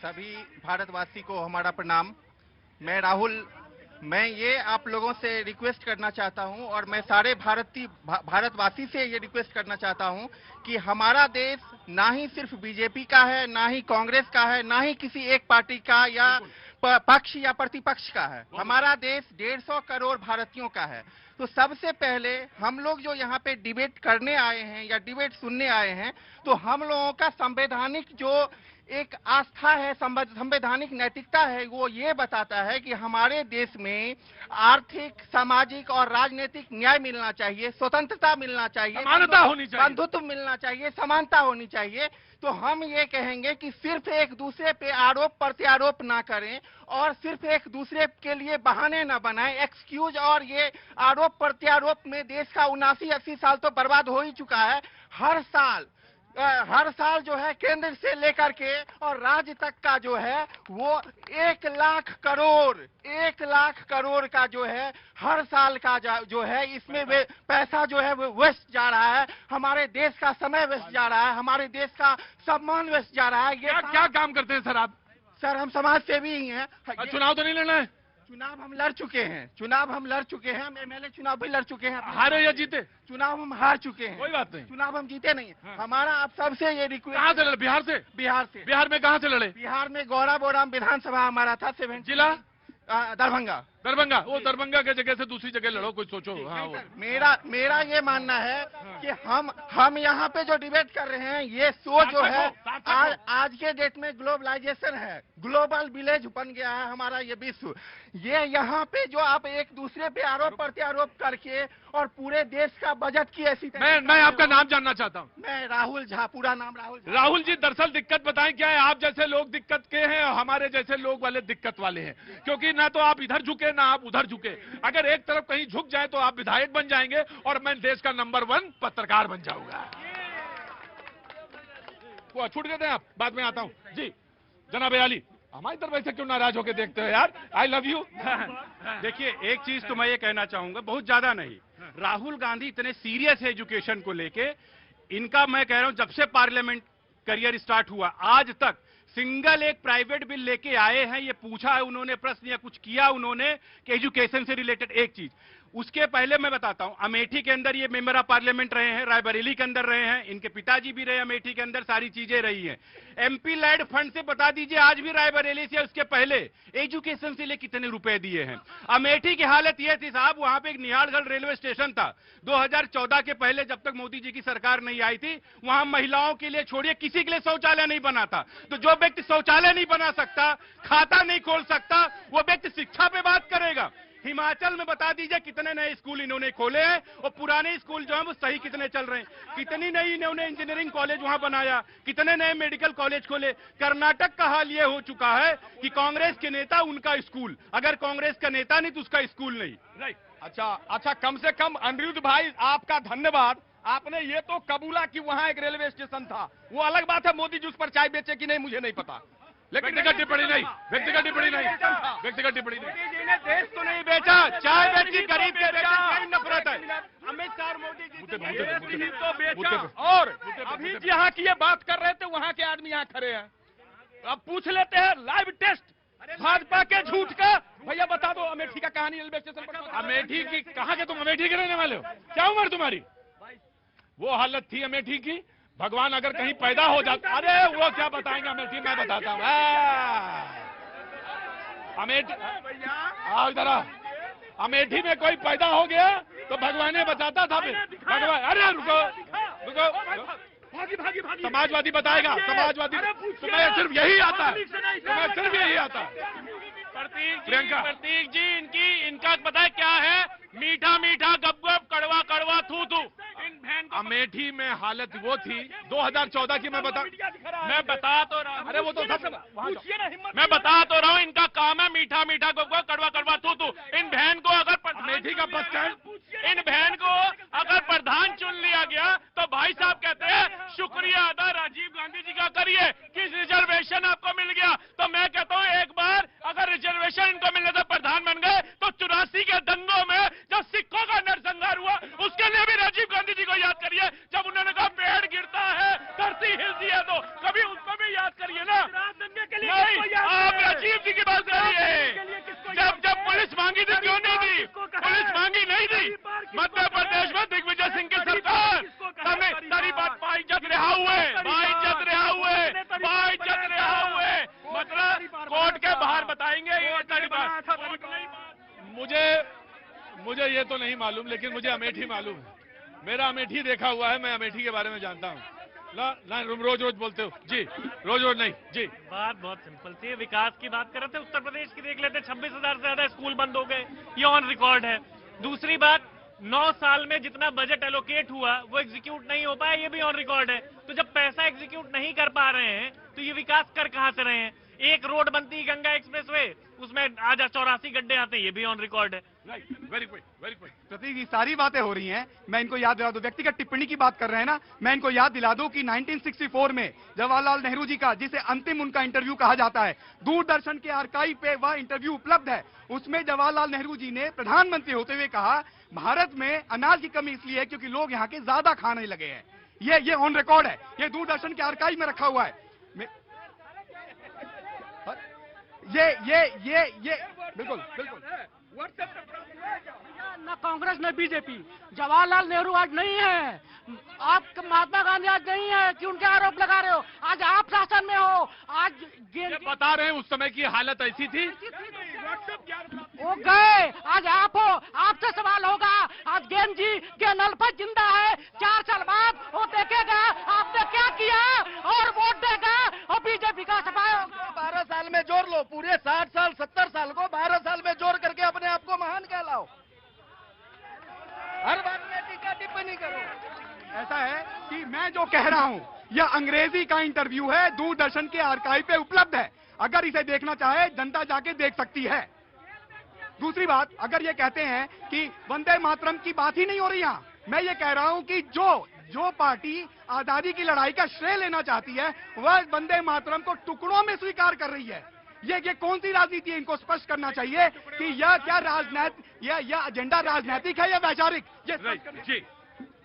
सभी भारतवासी को हमारा प्रणाम। मैं राहुल, मैं ये आप लोगों से रिक्वेस्ट करना चाहता हूं और मैं सारे भारतवासी से ये रिक्वेस्ट करना चाहता हूं कि हमारा देश ना ही सिर्फ बीजेपी का है, ना ही कांग्रेस का है, ना ही किसी एक पार्टी का या पक्ष या प्रतिपक्ष का है। हमारा देश 150 करोड़ भारतीयों का है। तो सबसे पहले हम लोग जो यहाँ पे डिबेट करने आए हैं या डिबेट सुनने आए हैं, तो हम लोगों का संवैधानिक जो एक आस्था है, संवैधानिक नैतिकता है, वो ये बताता है कि हमारे देश में आर्थिक, सामाजिक और राजनीतिक न्याय मिलना चाहिए, स्वतंत्रता मिलना चाहिए, समानता होनी चाहिए, बंधुत्व मिलना चाहिए, समानता होनी चाहिए। तो हम ये कहेंगे कि सिर्फ एक दूसरे पे आरोप प्रत्यारोप ना करें और सिर्फ एक दूसरे के लिए बहाने ना बनाएं, एक्सक्यूज और ये आरोप प्रत्यारोप में देश का 79-80 साल तो बर्बाद हो ही चुका है। हर साल जो है केंद्र से लेकर के और राज्य तक का जो है वो 1 लाख करोड़ का जो है हर साल का जो है इसमें पैसा जो है वो वेस्ट जा रहा है। हमारे देश का समय वेस्ट जा रहा है, हमारे देश का सम्मान वेस्ट जा रहा है। ये क्या काम करते हैं सर आप? सर हम समाज सेवी ही हैं। चुनाव तो नहीं लड़ना है? चुनाव हम लड़ चुके हैं, हम एमएलए चुनाव भी लड़ चुके हैं। हारे या जीते? चुनाव हम हार चुके हैं। कोई बात नहीं, चुनाव हम जीते नहीं। हाँ। हमारा आप सबसे ये रिक्वेस्ट। कहाँ से लड़े? बिहार से? बिहार में कहाँ से लड़े? बिहार में गौराबोराम विधानसभा हमारा था। जिला? दरभंगा। वो दरभंगा के जगह से दूसरी जगह लड़ो, कुछ सोचो। हाँ, मेरा ये मानना है कि हम यहाँ पे जो डिबेट कर रहे हैं, ये सोच जो है आज के डेट में ग्लोबलाइजेशन है, ग्लोबल विलेज बन गया है हमारा ये विश्व। ये यहाँ पे जो आप एक दूसरे पे आरोप प्रत्यारोप करके और पूरे देश का बजट की ऐसी मैं आपका नाम जानना चाहता हूँ। मैं राहुल झा, पूरा नाम राहुल झा। राहुल जी, दरअसल दिक्कत बताएं क्या है? आप जैसे लोग दिक्कत के हैं और हमारे जैसे लोग वाले दिक्कत वाले हैं, क्योंकि ना तो आप इधर झुके ना आप उधर झुके। अगर एक तरफ कहीं झुक जाए तो आप विधायक बन जाएंगे और मैं देश का नंबर 1 पत्रकार बन जाऊंगा। वो छूट गए थे आप, बाद में आता हूं जी। जनाब अली, हमारी तरफ ऐसे क्यों नाराज होकर देखते हो यार? I love you. देखिए, एक चीज तो मैं ये कहना चाहूंगा, बहुत ज्यादा नहीं, राहुल गांधी इतने सीरियस है एजुकेशन को लेके। इनका मैं कह रहा हूं, जब से पार्लियामेंट करियर स्टार्ट हुआ आज तक सिंगल एक प्राइवेट बिल लेके आए हैं, ये पूछा है उन्होंने प्रश्न या कुछ किया उन्होंने कि एजुकेशन से रिलेटेड एक चीज। उसके पहले मैं बताता हूं, अमेठी के अंदर ये मेंबर ऑफ पार्लियामेंट रहे हैं, रायबरेली के अंदर रहे हैं, इनके पिताजी भी रहे अमेठी के अंदर, सारी चीजें रही हैं। एमपी लैड फंड से बता दीजिए आज भी रायबरेली से उसके पहले एजुकेशन से लिए कितने रुपए दिए हैं। अमेठी की हालत यह थी साहब, वहां पे एक निहालगढ़ रेलवे स्टेशन था 2014 के पहले, जब तक मोदी जी की सरकार नहीं आई थी। वहां महिलाओं के लिए छोड़िए, किसी के लिए शौचालय नहीं बना था। तो जो व्यक्ति शौचालय नहीं बना सकता, खाता नहीं खोल सकता, वो व्यक्ति शिक्षा पे बात करेगा। हिमाचल में बता दीजिए कितने नए स्कूल इन्होंने खोले हैं और पुराने स्कूल जो हैं वो सही कितने चल रहे हैं। कितनी नई इन्होंने इंजीनियरिंग कॉलेज वहां बनाया, कितने नए मेडिकल कॉलेज खोले। कर्नाटक का हाल ये हो चुका है कि कांग्रेस के नेता उनका स्कूल, अगर कांग्रेस का नेता नहीं तो उसका स्कूल नहीं। राइट। अच्छा, कम से कम अनिरुद्ध भाई आपका धन्यवाद, आपने ये तो कबूला कि वहां एक रेलवे स्टेशन था। वो अलग बात है मोदी जी उस पर चाय बेचे कि नहीं मुझे नहीं पता, लेकिन व्यक्तिगत टिप्पणी नहीं। व्यक्तिगत टिप्पणी नहीं। मोदी जी ने देश तो नहीं बेचा, चाय बेची, गरीब के बेचा, नफरत है। अमित शाह मोदी जी ने तो बेचा। और अभी जहाँ की ये बात कर रहे थे वहां के आदमी यहाँ खड़े हैं। अब पूछ लेते हैं लाइव टेस्ट भाजपा के झूठ का। भैया बता दो, अमेठी का कहानी रेलवे स्टेशन पर। अमेठी की कहाँ के? तुम अमेठी के रहने वाले हो? क्या उम्र तुम्हारी? वो हालत थी अमेठी की, भगवान अगर कहीं पैदा हो जाता। अरे वो क्या बताएंगे अमेठी, मैं बताता हूँ। अमेठी, आओ इधर आओ। अमेठी में कोई पैदा हो गया तो भगवान ने बचाता था फिर भगवान। अरे रुको, समाजवादी बताएगा, समाजवादी। तुम्हें सिर्फ यही आता है, तुम्हें सिर्फ यही आता है। प्रतीक जी इनका पता है क्या है? मीठा मीठा गप गप, कड़वा कड़वा थू थू। अमेठी में हालत वो थी 2014 की। मैं बता तो रहा हूँ। अरे वो तो मैं बता तो रहा हूँ, इनका काम है मीठा मीठा गप गप, कड़वा कड़वा थू थू। इन बहन को अगर अमेठी का बस स्टैंड, इन बहन को अगर प्रधान चुन लिया गया तो भाई साहब कहते हैं शुक्रिया अदा राजीव गांधी जी का करिए कि रिजर्वेशन आपको मिल गया। तो मैं कहता हूँ एक बार अगर रिजर्वेशन इनको मिलने से प्रधान बन गए तो 84 के दंगों में जब सिखों का नरसंहार हुआ उसके लिए भी राजीव गांधी जी को याद करिए, जब उन्होंने कहा पेड़ गिरता है धरती हिलती है, तो कभी उसको भी याद करिए ना। दंगे के लिए नहीं, राजनीति की बात कर रही है। जब पुलिस मांगी थी क्यों नहीं दी? पुलिस मांगी नहीं दी। मध्य प्रदेश में दिग्विजय सिंह की सरकार सारी बात बाइज्जत रिहा हुए, बाइज्जत रिहा हुए, बाइज्जत रिहा हुए, मतलब कोर्ट के बाहर बताएंगे ये सारी बात। मुझे ये तो नहीं मालूम, लेकिन मुझे अमेठी मालूम है। मेरा अमेठी देखा हुआ है, मैं अमेठी के बारे में जानता हूँ। रोज रोज बोलते हो जी, रोज रोज नहीं जी। बात बहुत सिंपल थी, विकास की बात कर रहे थे। उत्तर प्रदेश की देख लेते, 26,000 से ज्यादा स्कूल बंद हो गए, ये ऑन रिकॉर्ड है। दूसरी बात, 9 साल में जितना बजट एलोकेट हुआ वो एग्जीक्यूट नहीं हो पाया, ये भी ऑन रिकॉर्ड है। तो जब पैसा एग्जीक्यूट नहीं कर पा रहे हैं तो ये विकास कर कहां से रहे हैं? एक रोड बनती गंगा एक्सप्रेसवे, उसमें आज 84 गड्ढे आते हैं, ये भी ऑन रिकॉर्ड है। Right, very good, very good. Pratik ji, सारी बातें हो रही हैं, मैं इनको याद दिला दूं। व्यक्तिगत टिप्पणी की बात कर रहे हैं ना, मैं इनको याद दिला दूं कि 1964 में जवाहरलाल नेहरू जी का, जिसे अंतिम उनका इंटरव्यू कहा जाता है, दूरदर्शन के आर्काइव पे वह इंटरव्यू उपलब्ध है। उसमें जवाहरलाल नेहरू जी ने प्रधानमंत्री होते हुए कहा, भारत में अनाज की कमी इसलिए है क्योंकि लोग यहाँ के ज्यादा खाने लगे हैं। ये ऑन रिकॉर्ड है, ये दूरदर्शन के आर्काइव में रखा हुआ है। ये बिल्कुल बिल्कुल। न कांग्रेस न बीजेपी, जवाहरलाल नेहरू आज नहीं है, आप महात्मा गांधी आज नहीं है कि उनके आरोप लगा रहे हो? आज आप शासन में हो, आज ये बता रहे हैं उस समय की हालत ऐसी थी। वो गए, आज आप हो, आपसे सवाल होगा। आज गेंद जी के नल पर जिंदा है, 4 साल बाद वो देखेगा आपने क्या किया और वोट देगा और बीजेपी का सफाई होगा। 12 साल में जोड़ लो, पूरे 60 साल 70 साल को 12 साल में जोड़ करके अपने आप को महान कहलाओ। हर बात में टीका टिप्पणी करो। ऐसा है कि मैं जो कह रहा हूं यह अंग्रेजी का इंटरव्यू है, दूरदर्शन के आर्काइव पे उपलब्ध है। अगर इसे देखना चाहे जनता जाके देख सकती है। दूसरी बात, अगर ये कहते हैं कि वंदे मातरम की बात ही नहीं हो रही यहां, मैं ये कह रहा हूं कि जो पार्टी आजादी की लड़ाई का श्रेय लेना चाहती है वह वंदे मातरम को टुकड़ों में स्वीकार कर रही है। ये कौन सी राजनीति है? इनको स्पष्ट करना चाहिए कि यह क्या यह एजेंडा राजनीतिक है या वैचारिक? जी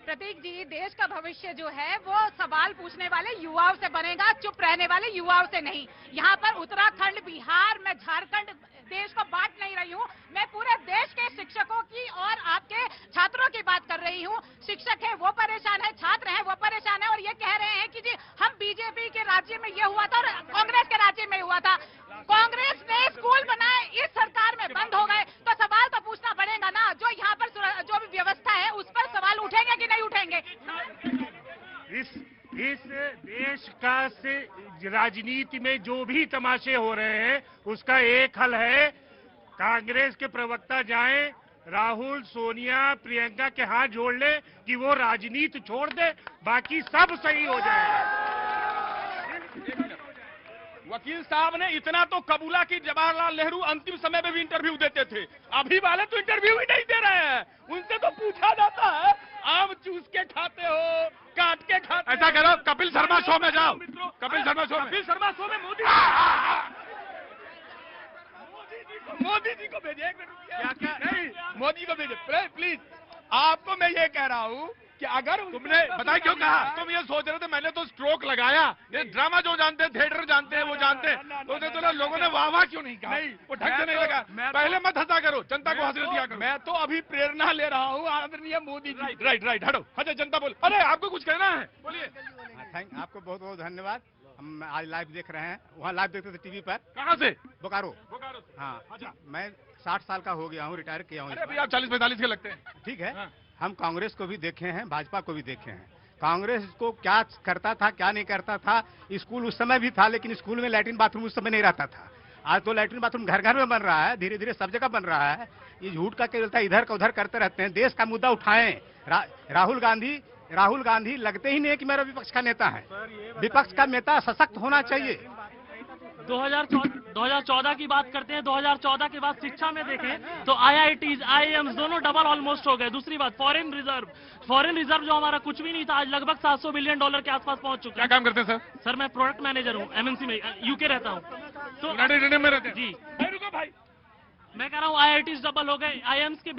प्रतीक जी, देश का भविष्य जो है वो सवाल पूछने वाले युवाओं से बनेगा, चुप रहने वाले युवाओं से नहीं। यहाँ पर उत्तराखंड, बिहार, मैं झारखंड देश को बांट नहीं रही हूँ, मैं पूरे देश के शिक्षकों की और आपके छात्रों की बात कर रही हूँ। शिक्षक है वो परेशान है, छात्र हैं वो परेशान है, और ये कह रहे हैं कि जी हम बीजेपी के राज्य में ये हुआ था और कांग्रेस के राज्य में हुआ था। कांग्रेस ने स्कूल बनाए, इस सरकार में बंद हो गए, तो सवाल तो पूछना पड़ेगा ना। जो यहाँ पर जो भी व्यवस्था है उस पर सवाल उठेंगे कि नहीं उठेंगे? इस देश का से राजनीति में जो भी तमाशे हो रहे हैं उसका एक हल है, कांग्रेस के प्रवक्ता जाएं, राहुल, सोनिया, प्रियंका के हाथ जोड़ ले कि वो राजनीति छोड़ दे, बाकी सब सही हो जाएगा। वकील साहब ने इतना तो कबूला कि जवाहरलाल नेहरू अंतिम समय में भी इंटरव्यू देते थे, अभी वाले तो इंटरव्यू ही नहीं दे रहे हैं। उनसे तो पूछा जाता है, आम चूस के खाते हो, काट के खाते? ऐसा करो, कपिल शर्मा शो में जाओ। कपिल शर्मा शो में मोदी जी को भेजे। एक मिनट, क्या नहीं, मोदी को भेजे प्लीज। आपको मैं ये कह रहा हूँ कि अगर तुमने बताया क्यों कहा? तुम ये सोच रहे थे मैंने तो स्ट्रोक लगाया। ये ड्रामा जो जानते हैं, थिएटर जानते हैं, वो जानते हैं। तो लोगों ने वाह वाह क्यों नहीं कहा? नहीं, वो ढंग से नहीं लगा। पहले मत हंसा करो, जनता को हंसने दिया करो। मैं तो अभी प्रेरणा ले रहा हूँ आदरणीय मोदी जी। राइट हटो, अच्छा जनता बोल। अरे आपको कुछ कहना है, बोलिए। आपको बहुत बहुत धन्यवाद। हम आज लाइव देख रहे हैं, वहाँ लाइव देखते थे टीवी पर। कहाँ से? बोकारो। हाँ, मैं 60 साल का हो गया हूँ, रिटायर किया हूँ। अरे आप 40-45 के लगते हैं। ठीक है, हम कांग्रेस को भी देखे हैं, भाजपा को भी देखे हैं। कांग्रेस को क्या करता था, क्या नहीं करता था। स्कूल उस समय भी था, लेकिन स्कूल में लैट्रिन बाथरूम उस समय नहीं रहता था। आज तो लैट्रिन बाथरूम घर घर में बन रहा है, धीरे धीरे सब जगह बन रहा है। ये झूठ का केवल इधर का उधर करते रहते हैं। देश का मुद्दा उठाएं। राहुल गांधी लगते ही नहीं है कि मेरा विपक्ष का नेता है। विपक्ष का नेता सशक्त होना चाहिए। 2014 की बात करते हैं। 2014 के बाद शिक्षा में देखें तो IITs, IIMs दोनों डबल ऑलमोस्ट हो गए। दूसरी बात, फॉरेन रिजर्व जो हमारा कुछ भी नहीं था, आज लगभग $700 बिलियन के आसपास पहुंच चुका है। क्या काम करते हैं सर? सर मैं प्रोडक्ट मैनेजर हूँ, MNC में, UK रहता हूँ। तो यूनाइटेड किंगडम में रहते हैं जी। रुको भाई, मैं कह रहा हूँ IITs डबल हो गए, IIMs के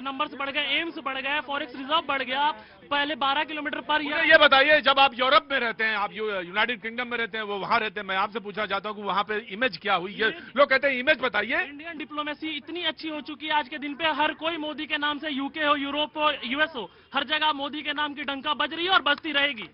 नंबर्स बढ़ गए, एम्स बढ़ गए, फॉरेक्स रिजर्व बढ़ गया, पहले 12 किलोमीटर पर मुझे ये बताइए, जब आप यूरोप में रहते हैं, आप यूनाइटेड किंगडम में रहते हैं, वो वहां रहते हैं, मैं आपसे पूछना चाहता हूँ कि वहां पे इमेज क्या हुई है? लोग कहते हैं इमेज बताइए। इंडियन डिप्लोमेसी इतनी अच्छी हो चुकी है आज के दिन पे, हर कोई मोदी के नाम से, यूके हो, यूरोप हो, US हो, हर जगह मोदी के नाम की डंका बज रही है और बजती रहेगी।